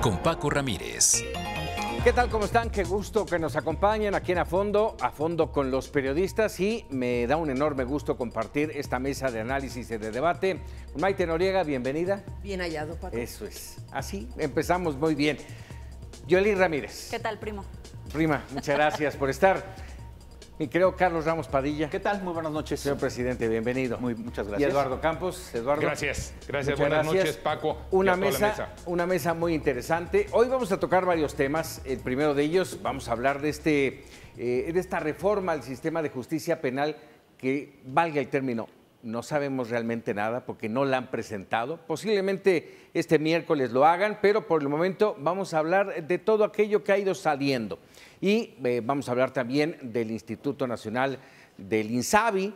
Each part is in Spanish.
con Paco Ramírez. ¿Qué tal? ¿Cómo están? Qué gusto que nos acompañen aquí en A Fondo con los periodistas, y me da un enorme gusto compartir esta mesa de análisis y de debate. Maite Noriega, bienvenida. Bien hallado, Paco. Eso es. Así empezamos muy bien. Yoli Ramírez. ¿Qué tal, primo? Prima, muchas gracias por estar. Mi querido Carlos Ramos Padilla. ¿Qué tal? Muy buenas noches. Señor presidente, bienvenido. Muchas gracias. Y Eduardo Campos. Eduardo. Gracias. Buenas noches, Paco. Una mesa muy interesante. Hoy vamos a tocar varios temas. El primero de ellos, vamos a hablar de esta reforma al sistema de justicia penal que, valga el término, no sabemos realmente nada porque no la han presentado. Posiblemente este miércoles lo hagan, pero por el momento vamos a hablar de todo aquello que ha ido saliendo. Y vamos a hablar también del Instituto Nacional del INSABI,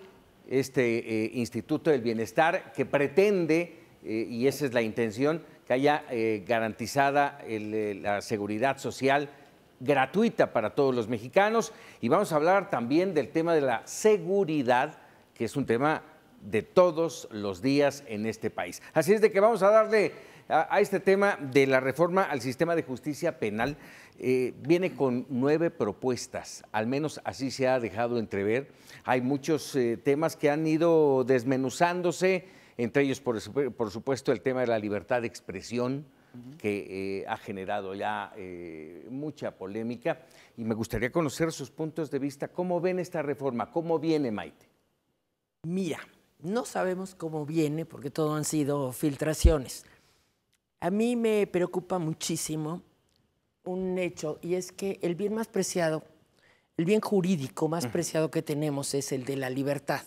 Instituto del Bienestar, que pretende, y esa es la intención, que haya garantizada la seguridad social gratuita para todos los mexicanos. Y vamos a hablar también del tema de la seguridad, que es un tema de todos los días en este país. Así es de que vamos a darle a este tema de la reforma al sistema de justicia penal. Viene con 9 propuestas, al menos así se ha dejado entrever. Hay muchos temas que han ido desmenuzándose, entre ellos, por supuesto, el tema de la libertad de expresión, que ha generado ya mucha polémica. Y me gustaría conocer sus puntos de vista. ¿Cómo ven esta reforma? ¿Cómo viene, Maite? Mira, no sabemos cómo viene porque todo han sido filtraciones. A mí me preocupa muchísimo un hecho, y es que el bien más preciado, el bien jurídico más preciado que tenemos es el de la libertad.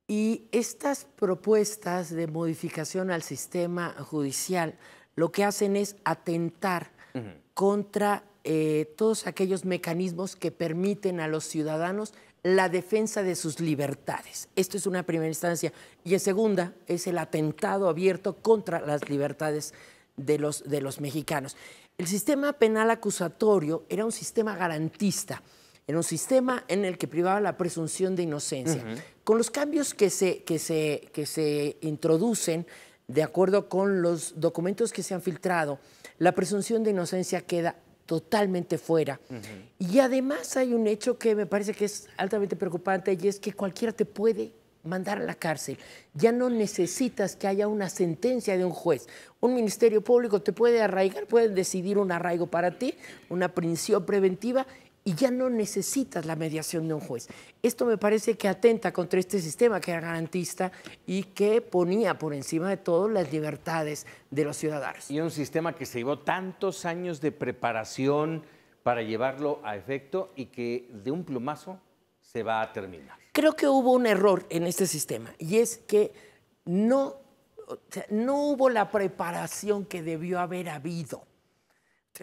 Y estas propuestas de modificación al sistema judicial lo que hacen es atentar contra todos aquellos mecanismos que permiten a los ciudadanos la defensa de sus libertades. Esto es una primera instancia. Y en segunda es el atentado abierto contra las libertades de los mexicanos. El sistema penal acusatorio era un sistema garantista, era un sistema en el que privaba la presunción de inocencia. Con los cambios que se introducen, de acuerdo con los documentos que se han filtrado, la presunción de inocencia queda totalmente fuera. Y además hay un hecho que me parece que es altamente preocupante, y es que cualquiera te puede mandar a la cárcel. Ya no necesitas que haya una sentencia de un juez. Un ministerio público te puede arraigar, puede decidir un arraigo para ti, una prisión preventiva, y ya no necesitas la mediación de un juez. Esto me parece que atenta contra este sistema que era garantista y que ponía por encima de todo las libertades de los ciudadanos. Y un sistema que se llevó tantos años de preparación para llevarlo a efecto y que de un plumazo se va a terminar. Creo que hubo un error en este sistema, y es que no hubo la preparación que debió haber habido.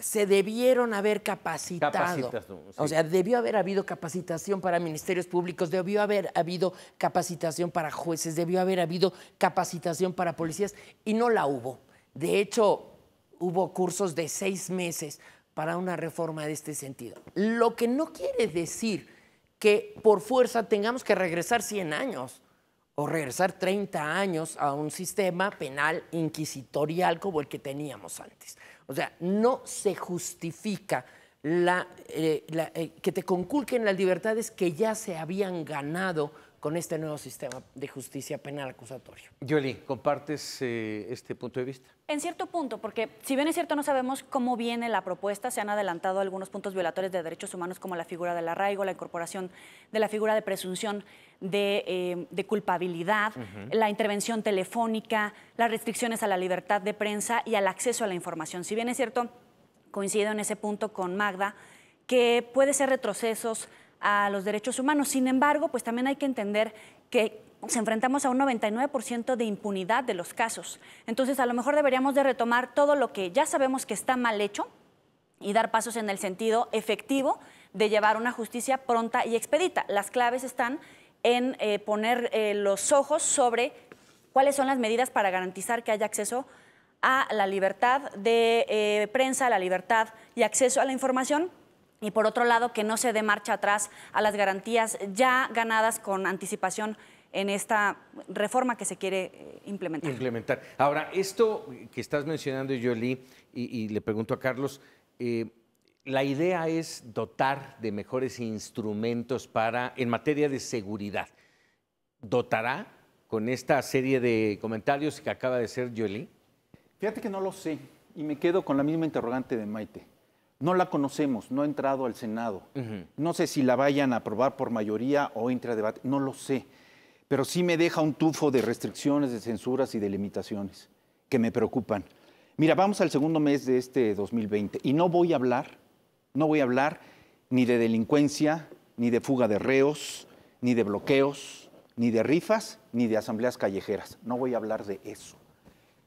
Se debieron haber capacitado. Sí. O sea, debió haber habido capacitación para ministerios públicos, debió haber habido capacitación para jueces, debió haber habido capacitación para policías, y no la hubo. De hecho, hubo cursos de 6 meses para una reforma de este sentido. Lo que no quiere decir que por fuerza tengamos que regresar 100 años o regresar 30 años a un sistema penal inquisitorial como el que teníamos antes. O sea, no se justifica que te conculquen las libertades que ya se habían ganado con este nuevo sistema de justicia penal acusatorio. Yoli, ¿compartes este punto de vista? En cierto punto, porque si bien es cierto no sabemos cómo viene la propuesta, se han adelantado algunos puntos violadores de derechos humanos como la figura del arraigo, la incorporación de la figura de presunción de culpabilidad, la intervención telefónica, las restricciones a la libertad de prensa y al acceso a la información. Si bien es cierto, coincido en ese punto con Magda, que puede ser retrocesos a los derechos humanos. Sin embargo, pues también hay que entender que nos enfrentamos a un 99% de impunidad de los casos. Entonces, a lo mejor deberíamos de retomar todo lo que ya sabemos que está mal hecho y dar pasos en el sentido efectivo de llevar una justicia pronta y expedita. Las claves están en poner los ojos sobre cuáles son las medidas para garantizar que haya acceso a la libertad de prensa, a la libertad y acceso a la información, y por otro lado que no se dé marcha atrás a las garantías ya ganadas con anticipación en esta reforma que se quiere implementar. Ahora, esto que estás mencionando, Yoli, y le pregunto a Carlos, la idea es dotar de mejores instrumentos en materia de seguridad. ¿Dotará con esta serie de comentarios que acaba de hacer Yoli? Fíjate que no lo sé, y me quedo con la misma interrogante de Maite. No la conocemos, no ha entrado al Senado. No sé si la vayan a aprobar por mayoría o entre a debate, no lo sé. Pero sí me deja un tufo de restricciones, de censuras y de limitaciones que me preocupan. Mira, vamos al segundo mes de este 2020 y no voy a hablar ni de delincuencia, ni de fuga de reos, ni de bloqueos, ni de rifas, ni de asambleas callejeras. No voy a hablar de eso.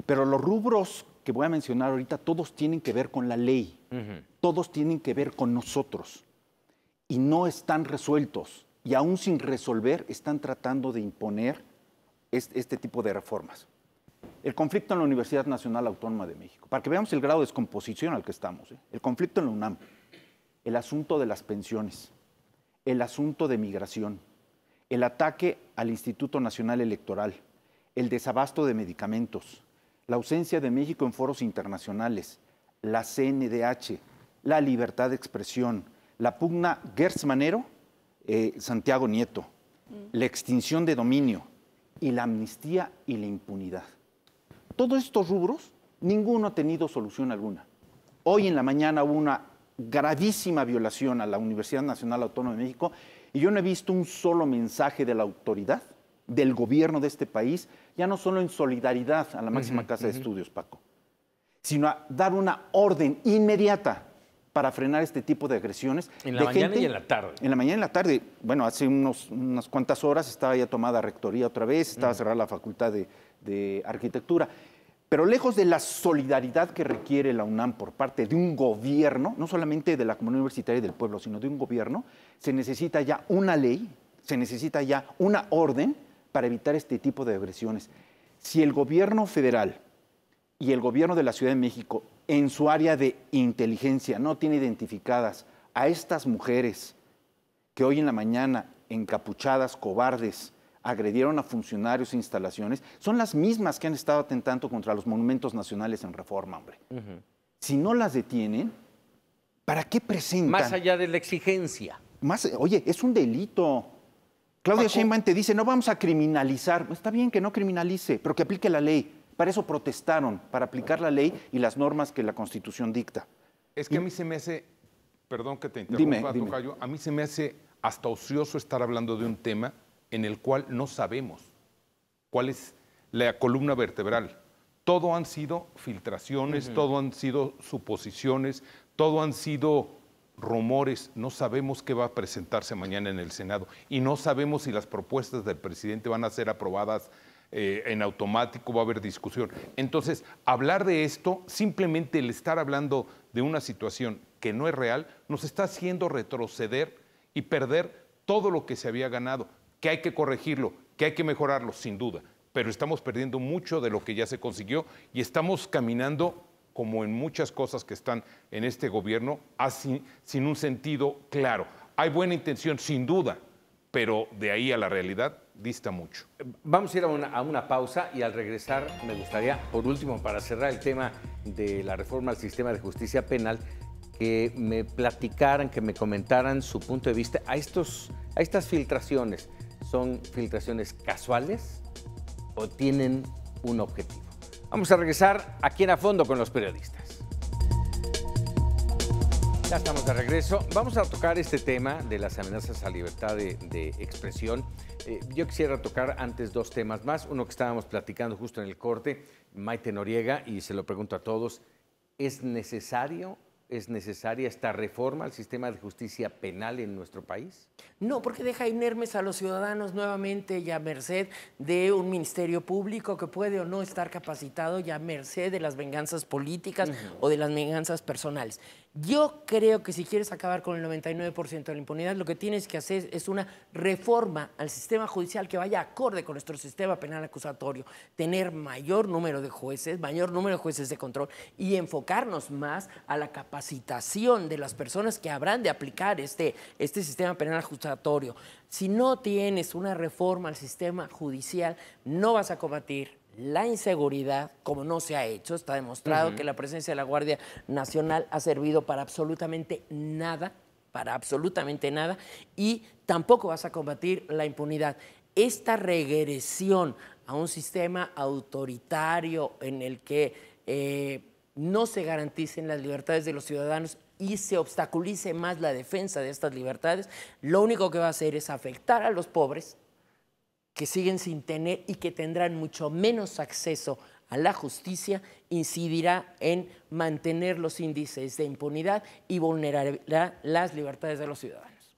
Pero los rubros que voy a mencionar ahorita, todos tienen que ver con la ley. Todos tienen que ver con nosotros. Y no están resueltos. Y aún sin resolver, están tratando de imponer este tipo de reformas. El conflicto en la Universidad Nacional Autónoma de México, para que veamos el grado de descomposición al que estamos. El conflicto en la UNAM, el asunto de las pensiones, el asunto de migración, el ataque al Instituto Nacional Electoral, el desabasto de medicamentos, la ausencia de México en foros internacionales, la CNDH, la libertad de expresión, la pugna Gertz Manero, Santiago Nieto, la extinción de dominio y la amnistía y la impunidad. Todos estos rubros, ninguno ha tenido solución alguna. Hoy en la mañana hubo una gravísima violación a la Universidad Nacional Autónoma de México y yo no he visto un solo mensaje de la autoridad, del gobierno de este país, ya no solo en solidaridad a la máxima casa de estudios, Paco, sino a dar una orden inmediata para frenar este tipo de agresiones. En la mañana y en la tarde. En la mañana y en la tarde. Bueno, hace unas cuantas horas estaba ya tomada rectoría otra vez, estaba cerrada la Facultad de Arquitectura. Pero lejos de la solidaridad que requiere la UNAM por parte de un gobierno, no solamente de la comunidad universitaria y del pueblo, sino de un gobierno, se necesita ya una ley, se necesita ya una orden para evitar este tipo de agresiones. Si el gobierno federal y el gobierno de la Ciudad de México en su área de inteligencia no tiene identificadas a estas mujeres que hoy en la mañana, encapuchadas, cobardes, agredieron a funcionarios e instalaciones, son las mismas que han estado atentando contra los monumentos nacionales en Reforma, hombre. Si no las detienen, ¿para qué presentan? Más allá de la exigencia. Oye, es un delito. Claudia Sheinbaum te dice, no vamos a criminalizar. Está bien que no criminalice, pero que aplique la ley. Para eso protestaron, para aplicar la ley y las normas que la Constitución dicta. Es que a mí se me hace, perdón que te interrumpa, Tocayo, a mí se me hace hasta ocioso estar hablando de un tema en el cual no sabemos cuál es la columna vertebral. Todo han sido filtraciones, todo han sido suposiciones, todo han sido rumores. No sabemos qué va a presentarse mañana en el Senado y no sabemos si las propuestas del presidente van a ser aprobadas en automático, va a haber discusión. Entonces, hablar de esto, simplemente el estar hablando de una situación que no es real, nos está haciendo retroceder y perder todo lo que se había ganado, que hay que corregirlo, que hay que mejorarlo, sin duda, pero estamos perdiendo mucho de lo que ya se consiguió y estamos caminando, como en muchas cosas que están en este gobierno, sin un sentido claro. Hay buena intención, sin duda, pero de ahí a la realidad dista mucho. Vamos a ir a una pausa y al regresar me gustaría, por último, para cerrar el tema de la reforma al sistema de justicia penal, que me platicaran, que me comentaran su punto de vista a estas filtraciones. ¿Son filtraciones casuales o tienen un objetivo? Vamos a regresar aquí en A Fondo con los periodistas. Ya estamos de regreso. Vamos a tocar este tema de las amenazas a libertad de expresión. Yo quisiera tocar antes dos temas más. Uno que estábamos platicando justo en el corte, Maite Noriega, y se lo pregunto a todos, ¿es necesaria esta reforma al sistema de justicia penal en nuestro país? No, porque deja inermes a los ciudadanos nuevamente y a merced de un ministerio público que puede o no estar capacitado y a merced de las venganzas políticas o de las venganzas personales. Yo creo que si quieres acabar con el 99% de la impunidad, lo que tienes que hacer es una reforma al sistema judicial que vaya acorde con nuestro sistema penal acusatorio, tener mayor número de jueces de control y enfocarnos más a la capacitación de las personas que habrán de aplicar este sistema penal acusatorio. Si no tienes una reforma al sistema judicial, no vas a combatir la inseguridad, como no se ha hecho. Está demostrado que la presencia de la Guardia Nacional ha servido para absolutamente nada, y tampoco vas a combatir la impunidad. Esta regresión a un sistema autoritario en el que no se garanticen las libertades de los ciudadanos y se obstaculice más la defensa de estas libertades, lo único que va a hacer es afectar a los pobres, que siguen sin tener y que tendrán mucho menos acceso a la justicia, incidirá en mantener los índices de impunidad y vulnerará las libertades de los ciudadanos.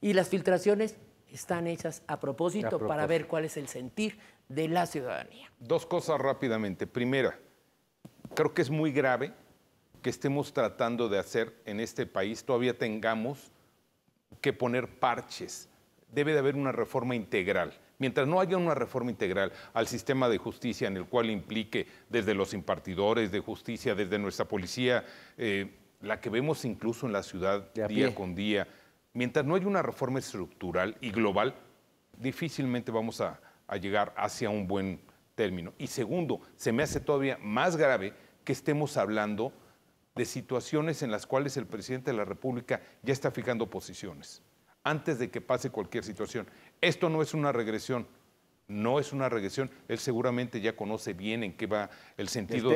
Y las filtraciones están hechas a propósito para ver cuál es el sentir de la ciudadanía. Dos cosas rápidamente. Primera, creo que es muy grave que estemos tratando de hacer en este país, todavía tengamos que poner parches. Debe de haber una reforma integral. Mientras no haya una reforma integral al sistema de justicia en el cual implique desde los impartidores de justicia, desde nuestra policía, la que vemos incluso en la ciudad día con día, mientras no haya una reforma estructural y global, difícilmente vamos a llegar hacia un buen término. Y segundo, se me hace todavía más grave que estemos hablando de situaciones en las cuales el presidente de la República ya está fijando posiciones antes de que pase cualquier situación. Esto no es una regresión, él seguramente ya conoce bien en qué va el sentido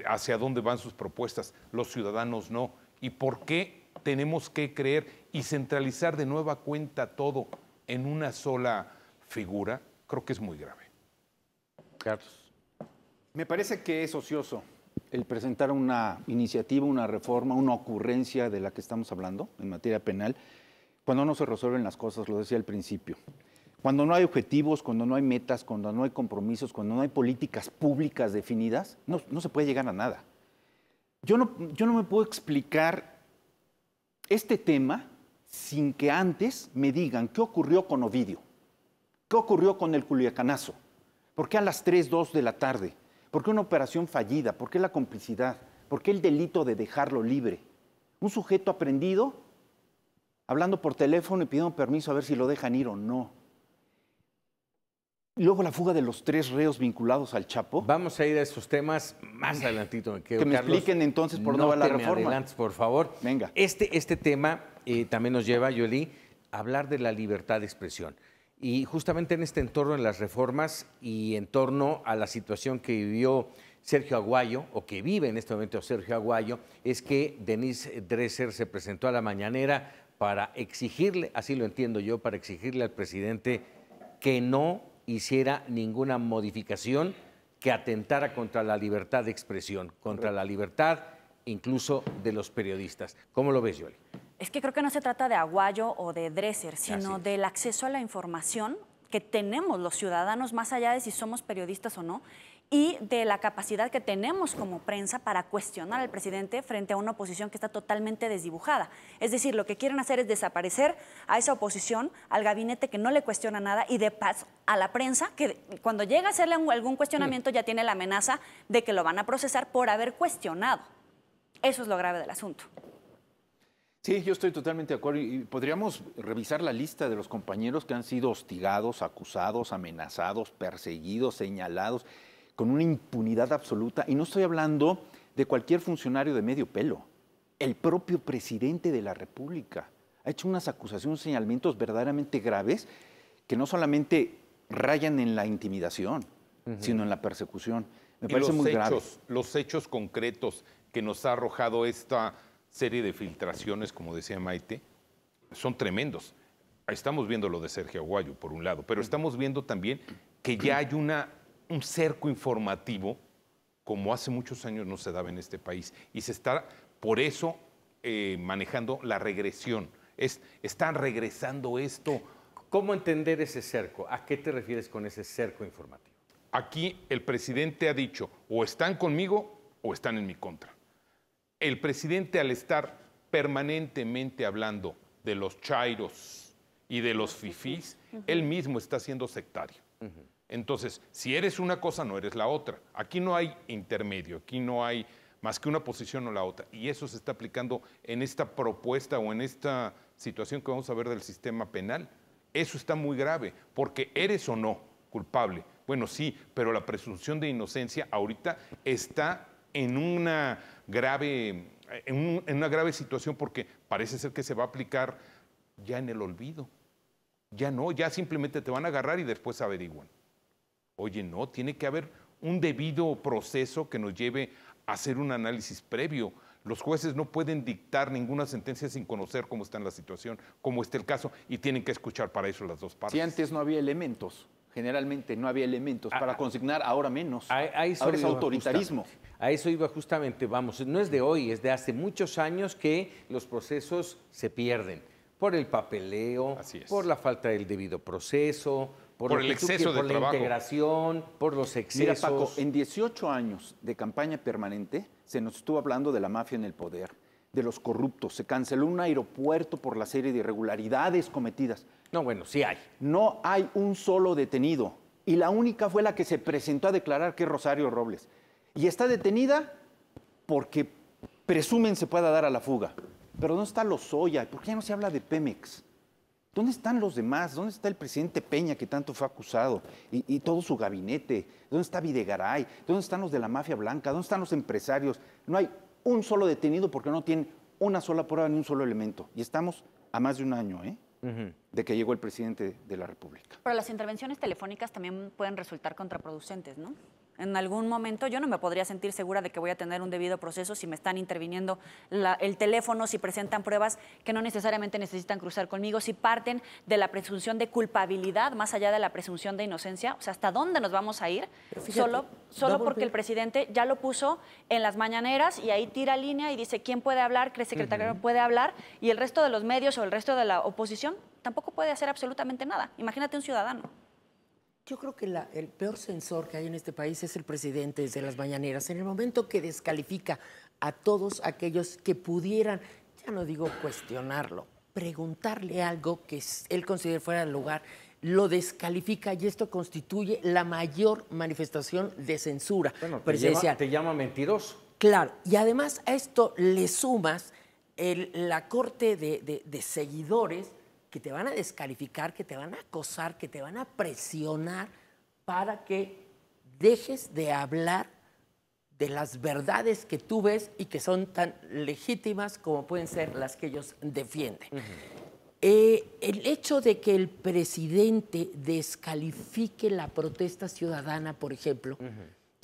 hacia dónde van sus propuestas, los ciudadanos no. ¿Y por qué tenemos que creer y centralizar de nueva cuenta todo en una sola figura? Creo que es muy grave. Carlos. Me parece que es ocioso el presentar una iniciativa, una reforma, una ocurrencia de la que estamos hablando en materia penal, cuando no se resuelven las cosas, lo decía al principio. Cuando no hay objetivos, cuando no hay metas, cuando no hay compromisos, cuando no hay políticas públicas definidas, no se puede llegar a nada. Yo no me puedo explicar este tema sin que antes me digan qué ocurrió con Ovidio, qué ocurrió con el Culiacanazo, por qué a las 3, 2 de la tarde, por qué una operación fallida, por qué la complicidad, por qué el delito de dejarlo libre. Un sujeto aprehendido hablando por teléfono y pidiendo permiso a ver si lo dejan ir o no. Luego la fuga de los 3 reos vinculados al Chapo. Vamos a ir a esos temas más adelantito. Que me expliquen entonces por dónde va la reforma. Adelantes, por favor. Venga. Este tema también nos lleva, Yoli, a hablar de la libertad de expresión. Y justamente en este entorno de las reformas y en torno a la situación que vivió Sergio Aguayo, o que vive en este momento Sergio Aguayo, es que Denise Dresser se presentó a la mañanera para exigirle, así lo entiendo yo, para exigirle al presidente que no hiciera ninguna modificación que atentara contra la libertad de expresión, contra la libertad incluso de los periodistas. ¿Cómo lo ves, Yoli? Es que creo que no se trata de Aguayo o de Dresser, sino del acceso a la información que tenemos los ciudadanos, más allá de si somos periodistas o no, y de la capacidad que tenemos como prensa para cuestionar al presidente frente a una oposición que está totalmente desdibujada. Es decir, lo que quieren hacer es desaparecer a esa oposición, al gabinete que no le cuestiona nada, y de paso a la prensa, que cuando llega a hacerle algún cuestionamiento ya tiene la amenaza de que lo van a procesar por haber cuestionado. Eso es lo grave del asunto. Sí, yo estoy totalmente de acuerdo y podríamos revisar la lista de los compañeros que han sido hostigados, acusados, amenazados, perseguidos, señalados, con una impunidad absoluta. Y no estoy hablando de cualquier funcionario de medio pelo. El propio presidente de la República ha hecho unas acusaciones, señalamientos verdaderamente graves que no solamente rayan en la intimidación, sino en la persecución. Me parece muy grave. Los hechos concretos que nos ha arrojado esta serie de filtraciones, como decía Maite, son tremendos. Estamos viendo lo de Sergio Aguayo, por un lado, pero estamos viendo también que ya hay un cerco informativo, como hace muchos años no se daba en este país, y se está, por eso, manejando la regresión. Están regresando esto. ¿Cómo entender ese cerco? ¿A qué te refieres con ese cerco informativo? Aquí el presidente ha dicho, o están conmigo o están en mi contra. el presidente, al estar permanentemente hablando de los chairos y de los fifís, él mismo está siendo sectario. Entonces, si eres una cosa, no eres la otra. Aquí no hay intermedio, aquí no hay más que una posición o la otra. Y eso se está aplicando en esta propuesta o en esta situación que vamos a ver del sistema penal. Eso está muy grave, porque eres o no culpable. Bueno, sí, pero la presunción de inocencia ahorita está en una grave situación, porque parece ser que se va a aplicar ya en el olvido. Ya no, ya simplemente te van a agarrar y después averiguan. Oye, no, tiene que haber un debido proceso que nos lleve a hacer un análisis previo. Los jueces no pueden dictar ninguna sentencia sin conocer cómo está la situación, cómo está el caso, y tienen que escuchar para eso las dos partes. Si antes no había elementos, generalmente no había elementos para consignar, ahora menos. Ahora es autoritarismo. A eso iba justamente, vamos, no es de hoy, es de hace muchos años que los procesos se pierden por el papeleo, por la falta del debido proceso, por el exceso de trabajo, por la integración, por los excesos. Mira, Paco, en 18 años de campaña permanente se nos estuvo hablando de la mafia en el poder, de los corruptos. Se canceló un aeropuerto por la serie de irregularidades cometidas. No, bueno, sí hay. No hay un solo detenido. Y la única fue la que se presentó a declarar, que es Rosario Robles. Y está detenida porque presumen se pueda dar a la fuga. Pero ¿dónde está Lozoya? ¿Por qué ya no se habla de Pemex? ¿Dónde están los demás? ¿Dónde está el presidente Peña, que tanto fue acusado? Y todo su gabinete. ¿Dónde está Videgaray? ¿Dónde están los de la mafia blanca? ¿Dónde están los empresarios? No hay un solo detenido porque no tienen una sola prueba ni un solo elemento. Y estamos a más de un año, de que llegó el presidente de la República. Pero las intervenciones telefónicas también pueden resultar contraproducentes, ¿no? En algún momento yo no me podría sentir segura de que voy a tener un debido proceso si me están interviniendo el teléfono, si presentan pruebas que no necesariamente necesitan cruzar conmigo, si parten de la presunción de culpabilidad más allá de la presunción de inocencia. O sea, ¿hasta dónde nos vamos a ir? Fíjate, solo porque el presidente ya lo puso en las mañaneras y ahí tira línea y dice quién puede hablar, que el secretario puede hablar, y el resto de los medios o el resto de la oposición tampoco puede hacer absolutamente nada. Imagínate un ciudadano. Yo creo que el peor censor que hay en este país es el presidente desde las mañaneras. En el momento que descalifica a todos aquellos que pudieran, ya no digo cuestionarlo, preguntarle algo que él considere fuera del lugar, lo descalifica, y esto constituye la mayor manifestación de censura presidencial. Te llama mentiroso. Claro, y además a esto le sumas la corte de seguidores que te van a descalificar, que te van a acosar, que te van a presionar para que dejes de hablar de las verdades que tú ves y que son tan legítimas como pueden ser las que ellos defienden. El hecho de que el presidente descalifique la protesta ciudadana, por ejemplo,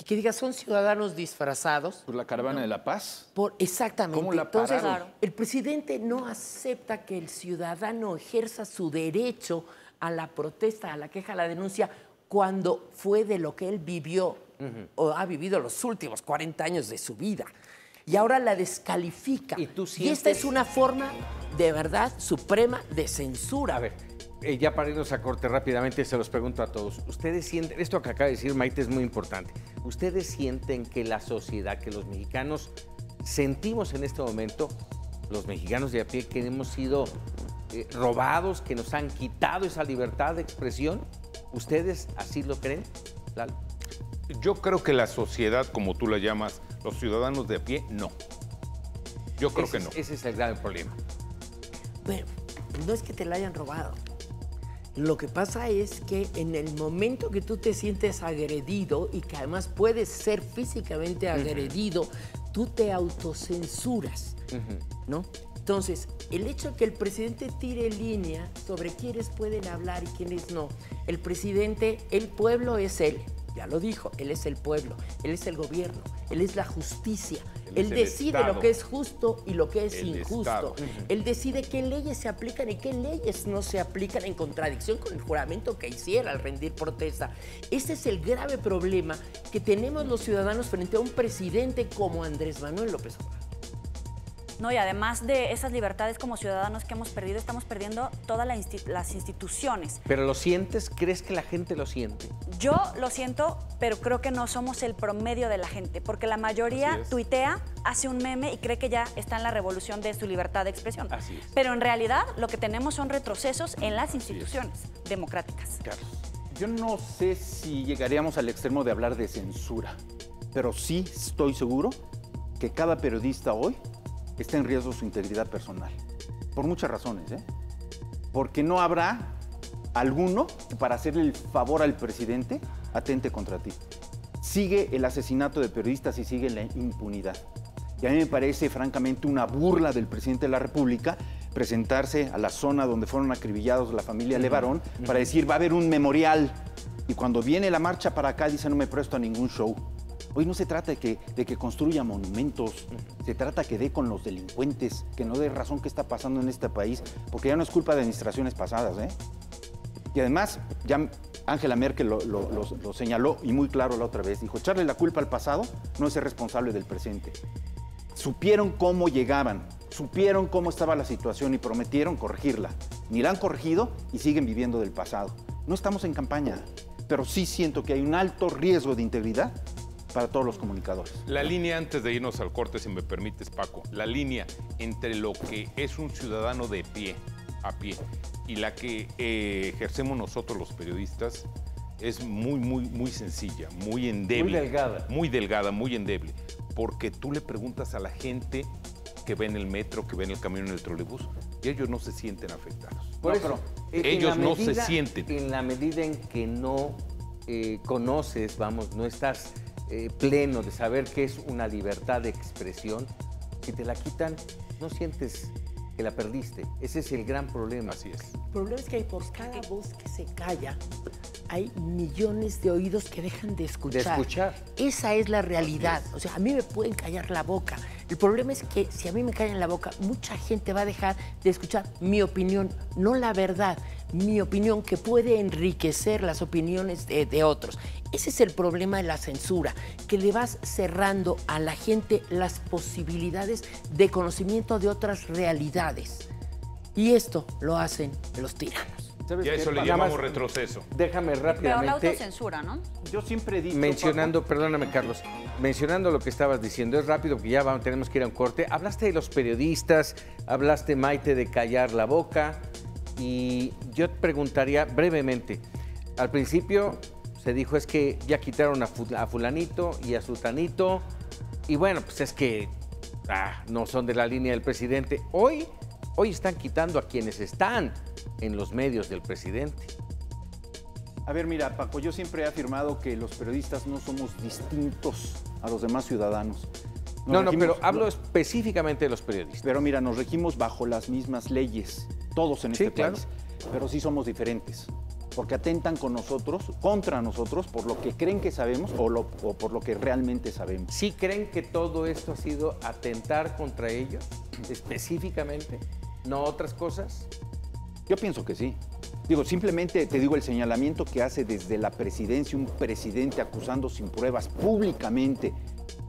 y que diga son ciudadanos disfrazados. ¿Por la caravana de la paz? Exactamente. ¿Cómo la pararon? Entonces, el presidente no acepta que el ciudadano ejerza su derecho a la protesta, a la queja, a la denuncia, cuando fue de lo que él vivió o ha vivido los últimos 40 años de su vida. Y ahora la descalifica. Y esta es una forma de verdad suprema de censura. A ver, ya para irnos a corte rápidamente, se los pregunto a todos. ¿Ustedes sienten, esto que acaba de decir Maite es muy importante, ¿ustedes sienten que la sociedad, que los mexicanos sentimos en este momento, los mexicanos de a pie, que hemos sido robados, que nos han quitado esa libertad de expresión? ¿Ustedes así lo creen, Lalo? Yo creo que la sociedad, como tú la llamas, los ciudadanos de a pie, no. Yo creo que no. Ese es el grave problema. Pero no es que te la hayan robado. Lo que pasa es que en el momento que tú te sientes agredido y que además puedes ser físicamente agredido, tú te autocensuras, ¿no? Entonces, el hecho de que el presidente tire línea sobre quiénes pueden hablar y quiénes no, el presidente, el pueblo es él, ya lo dijo, él es el pueblo, él es el gobierno, él es la justicia. Él decide lo que es justo y lo que es injusto. Él decide qué leyes se aplican y qué leyes no se aplican en contradicción con el juramento que hiciera al rendir protesta. Ese es el grave problema que tenemos los ciudadanos frente a un presidente como Andrés Manuel López Obrador. No, y además de esas libertades como ciudadanos que hemos perdido, estamos perdiendo todas las instituciones. ¿Pero lo sientes? ¿Crees que la gente lo siente? Yo lo siento, pero creo que no somos el promedio de la gente, porque la mayoría tuitea, hace un meme y cree que ya está en la revolución de su libertad de expresión. Así es. Pero en realidad lo que tenemos son retrocesos en las instituciones democráticas. Carlos. Yo no sé si llegaríamos al extremo de hablar de censura, pero sí estoy seguro que cada periodista hoy está en riesgo su integridad personal, por muchas razones, ¿eh? Porque no habrá alguno que para hacerle el favor al presidente atente contra ti. Sigue el asesinato de periodistas y sigue la impunidad. Y a mí me parece francamente una burla del presidente de la República presentarse a la zona donde fueron acribillados la familia Levarón para decir va a haber un memorial. Y cuando viene la marcha para acá dice no me presto a ningún show. Hoy no se trata de que construya monumentos, se trata que dé con los delincuentes, que no dé razón qué está pasando en este país, porque ya no es culpa de administraciones pasadas, ¿eh? Y además, ya Angela Merkel lo señaló y muy claro la otra vez, dijo, echarle la culpa al pasado no es ser responsable del presente. Supieron cómo llegaban, supieron cómo estaba la situación y prometieron corregirla. Ni la han corregido y siguen viviendo del pasado. No estamos en campaña, pero sí siento que hay un alto riesgo de integridad para todos los comunicadores. La línea, antes de irnos al corte, si me permites, Paco, la línea entre lo que es un ciudadano de pie, a pie, y la que ejercemos nosotros los periodistas es muy sencilla, muy endeble. Muy delgada, muy endeble. Porque tú le preguntas a la gente que ve en el metro, que ve en el camión, en el trolebús, y ellos no se sienten afectados. Por eso, ellos no se sienten. En la medida en que no conoces, no estás pleno de saber qué es una libertad de expresión, si te la quitan, no sientes que la perdiste. Ese es el gran problema. Así es. El problema es que por cada voz que se calla, hay millones de oídos que dejan de escuchar. Esa es la realidad. O sea, a mí me pueden callar la boca. El problema es que si a mí me callan la boca, mucha gente va a dejar de escuchar mi opinión, no la verdad. Mi opinión que puede enriquecer las opiniones de otros. Ese es el problema de la censura, que le vas cerrando a la gente las posibilidades de conocimiento de otras realidades. Y esto lo hacen los tiranos. Y a eso le llamamos retroceso. Déjame rápidamente... Pero la autocensura, ¿no? Yo siempre he dicho... Mencionando, perdóname, Carlos, mencionando lo que estabas diciendo, es rápido porque ya tenemos que ir a un corte. Hablaste de los periodistas, hablaste, Maite, de callar la boca. Y yo te preguntaría brevemente, al principio se dijo es que ya quitaron a fulanito y a sutanito, y bueno, pues es que no son de la línea del presidente. Hoy están quitando a quienes están en los medios del presidente. A ver, mira, Paco, yo siempre he afirmado que los periodistas no somos distintos a los demás ciudadanos. Pero hablo específicamente de los periodistas. Pero mira, nos regimos bajo las mismas leyes, todos en este país, pero sí somos diferentes, porque atentan contra nosotros, por lo que creen que sabemos o por lo que realmente sabemos. ¿Sí creen que todo esto ha sido atentar contra ellos, específicamente, no otras cosas? Yo pienso que sí. Digo, simplemente te digo el señalamiento que hace desde la presidencia un presidente acusando sin pruebas públicamente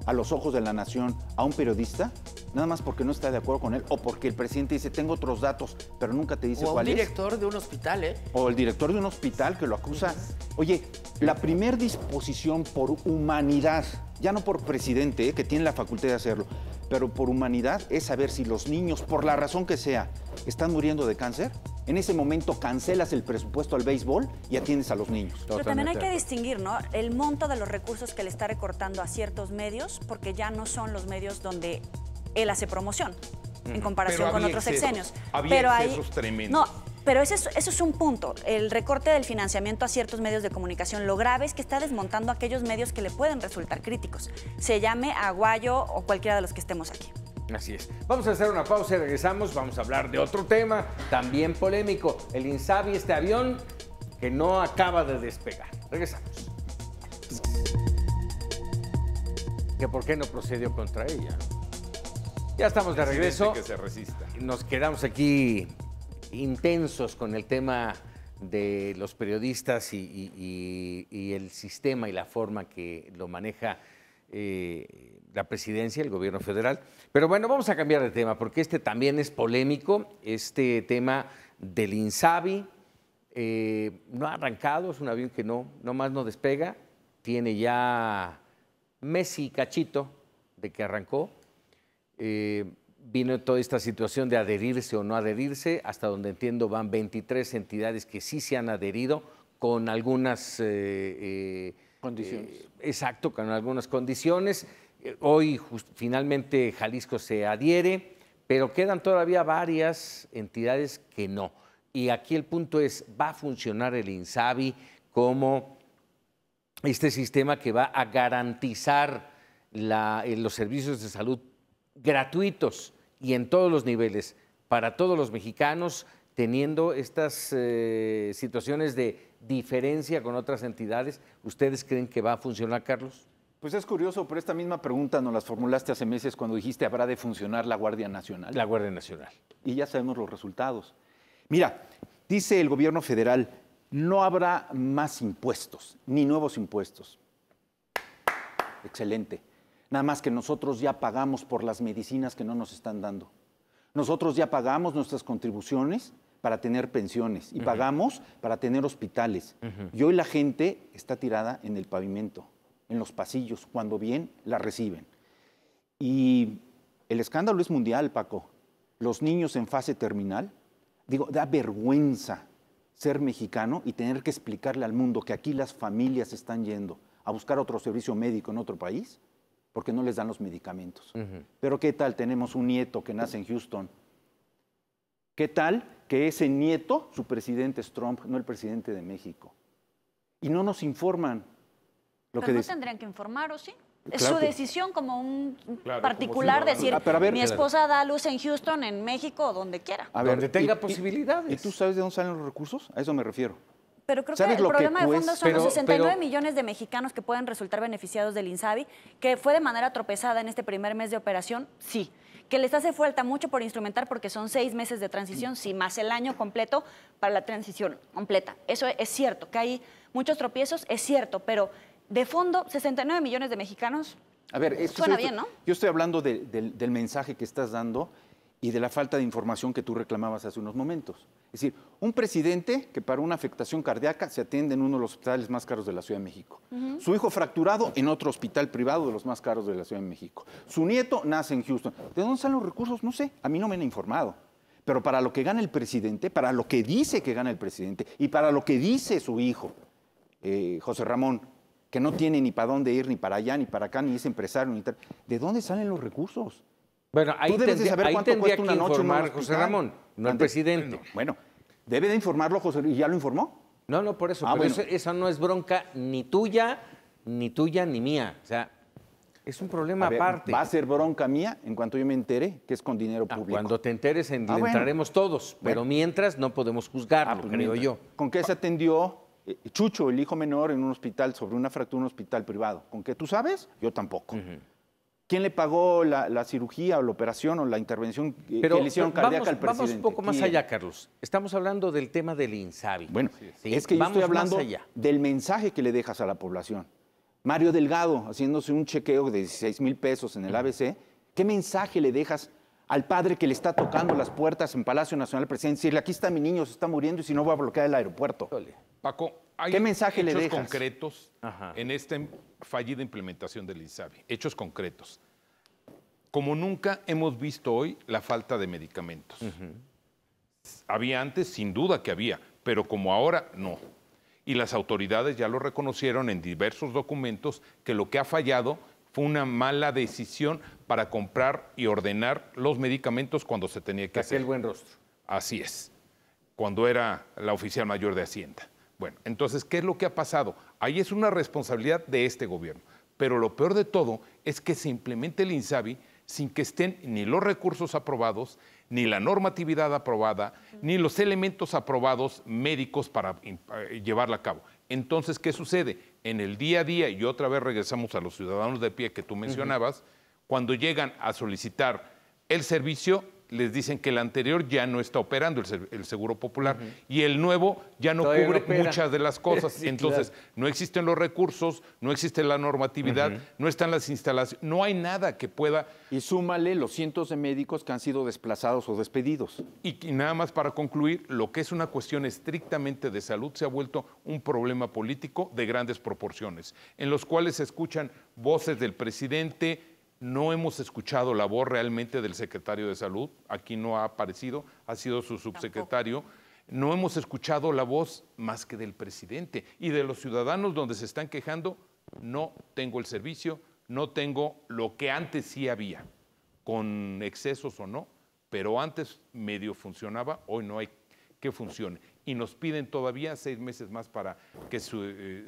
a los ojos de la nación a un periodista, nada más porque no está de acuerdo con él o porque el presidente dice, tengo otros datos, pero nunca te dice cuál es. O un director de un hospital, ¿eh? O el director de un hospital que lo acusa. Oye, la primer disposición por humanidad, ya no por presidente, que tiene la facultad de hacerlo, pero por humanidad, es saber si los niños, por la razón que sea, están muriendo de cáncer. En ese momento cancelas el presupuesto al béisbol y atiendes a los niños. Pero también hay que distinguir, ¿no? El monto de los recursos que le está recortando a ciertos medios, porque ya no son los medios donde él hace promoción, en comparación con otros sexenios. Había excesos tremendos. No, pero eso es un punto. El recorte del financiamiento a ciertos medios de comunicación, lo grave es que está desmontando aquellos medios que le pueden resultar críticos. Se llame Aguayo o cualquiera de los que estemos aquí. Así es. Vamos a hacer una pausa y regresamos. Vamos a hablar de otro tema también polémico. El Insabi, este avión que no acaba de despegar. Regresamos. ¿Que por qué no procedió contra ella? Ya estamos de regreso. Que se resista. Nos quedamos aquí intensos con el tema de los periodistas y el sistema y la forma que lo maneja la presidencia, el gobierno federal. Pero bueno, vamos a cambiar de tema, porque este también es polémico, este tema del INSABI. No ha arrancado, es un avión que no más no despega, tiene ya mes y cachito de que arrancó. Vino toda esta situación de adherirse o no adherirse, hasta donde entiendo van 23 entidades que sí se han adherido con algunas condiciones. Exacto, con algunas condiciones. Hoy finalmente Jalisco se adhiere, pero quedan todavía varias entidades que no. Y aquí el punto es, ¿va a funcionar el INSABI como este sistema que va a garantizar los servicios de salud gratuitos y en todos los niveles para todos los mexicanos, teniendo estas situaciones de diferencia con otras entidades? ¿Ustedes creen que va a funcionar, Carlos? Pues es curioso, pero esta misma pregunta nos la formulaste hace meses cuando dijiste habrá de funcionar la Guardia Nacional. La Guardia Nacional. Y ya sabemos los resultados. Mira, dice el gobierno federal, no habrá más impuestos, ni nuevos impuestos. Excelente. Nada más que nosotros ya pagamos por las medicinas que no nos están dando. Nosotros ya pagamos nuestras contribuciones para tener pensiones y pagamos para tener hospitales. Y hoy la gente está tirada en el pavimento, en los pasillos, cuando bien la reciben. Y el escándalo es mundial, Paco. Los niños en fase terminal, digo, da vergüenza ser mexicano y tener que explicarle al mundo que aquí las familias están yendo a buscar otro servicio médico en otro país porque no les dan los medicamentos. Pero ¿qué tal? Tenemos un nieto que nace en Houston. ¿Qué tal que ese nieto, su presidente es Trump, no el presidente de México? Y no nos informan. Pero no tendrían que informar, ¿o sí? Es su decisión como un particular decir, mi esposa da luz en Houston, en México, donde quiera. A ver, donde tenga posibilidades. ¿Y tú sabes de dónde salen los recursos? A eso me refiero. Pero creo que el problema de fondo son los 69 millones de mexicanos que pueden resultar beneficiados del INSABI, que fue de manera tropezada en este primer mes de operación, sí. Que les hace falta mucho por instrumentar porque son 6 meses de transición, sí, más el año completo para la transición completa. Eso es cierto, que hay muchos tropiezos, es cierto, pero de fondo, 69 millones de mexicanos, a ver, suena bien, ¿no? Yo estoy hablando del mensaje que estás dando y de la falta de información que tú reclamabas hace unos momentos. Es decir, un presidente que para una afectación cardíaca se atiende en uno de los hospitales más caros de la Ciudad de México. Su hijo fracturado en otro hospital privado de los más caros de la Ciudad de México. Su nieto nace en Houston. ¿De dónde salen los recursos? No sé, a mí no me han informado. Pero para lo que gana el presidente, para lo que dice que gana el presidente y para lo que dice su hijo, José Ramón, que no tiene ni para dónde ir, ni para allá, ni para acá, ni es empresario, ni tal. ¿De dónde salen los recursos? Bueno, ahí tendría que informar José Ramón, no el presidente. Bueno, debe de informarlo José, ¿y ya lo informó? No, por eso. Pero bueno, eso no es bronca ni tuya, ni mía. O sea, es un problema aparte. Va a ser bronca mía en cuanto yo me entere que es con dinero público. Cuando te enteres, entraremos todos. Pero mientras no podemos juzgarlo, creo yo. ¿Con qué se atendió Chucho, el hijo menor, en un hospital sobre una fractura en un hospital privado? ¿Con qué tú sabes? Yo tampoco. ¿Quién le pagó la cirugía o la operación o la intervención que le hicieron cardíaca al presidente? Vamos un poco más allá, Carlos. Estamos hablando del tema del INSABI. Bueno, es que yo estoy hablando del mensaje que le dejas a la población. Mario Delgado, haciéndose un chequeo de 16,000 pesos en el ABC, ¿qué mensaje le dejas al padre que le está tocando las puertas en Palacio Nacional al presidente? Decirle, aquí está mi niño, se está muriendo y si no voy a bloquear el aeropuerto. Paco, hay ¿qué mensaje le dejas? Concretos en esta fallida implementación del INSABI, hechos concretos. Como nunca hemos visto hoy la falta de medicamentos. Había antes, sin duda que había, pero como ahora, no. Y las autoridades ya lo reconocieron en diversos documentos que lo que ha fallado fue una mala decisión para comprar y ordenar los medicamentos cuando se tenía que hacer. El buen rostro. Así es, cuando era la oficial mayor de Hacienda. Bueno, entonces, ¿qué es lo que ha pasado? Ahí es una responsabilidad de este gobierno. Pero lo peor de todo es que se implemente el INSABI sin que estén ni los recursos aprobados, ni la normatividad aprobada, ni los elementos aprobados médicos para llevarla a cabo. Entonces, ¿qué sucede? En el día a día, y otra vez regresamos a los ciudadanos de pie que tú mencionabas, cuando llegan a solicitar el servicio, les dicen que el anterior ya no está operando, el Seguro Popular, y el nuevo ya no cubre muchas de las cosas. Sí, entonces, claro, no existen los recursos, no existe la normatividad, no están las instalaciones, no hay nada que pueda... Y súmale los cientos de médicos que han sido desplazados o despedidos. Y nada más para concluir, lo que es una cuestión estrictamente de salud se ha vuelto un problema político de grandes proporciones, en los cuales se escuchan voces del presidente. No hemos escuchado la voz realmente del secretario de Salud, aquí no ha aparecido, ha sido su subsecretario. No hemos escuchado la voz más que del presidente y de los ciudadanos donde se están quejando. No tengo el servicio, no tengo lo que antes sí había, con excesos o no, pero antes medio funcionaba, hoy no hay que funcione. Y nos piden todavía 6 meses más para que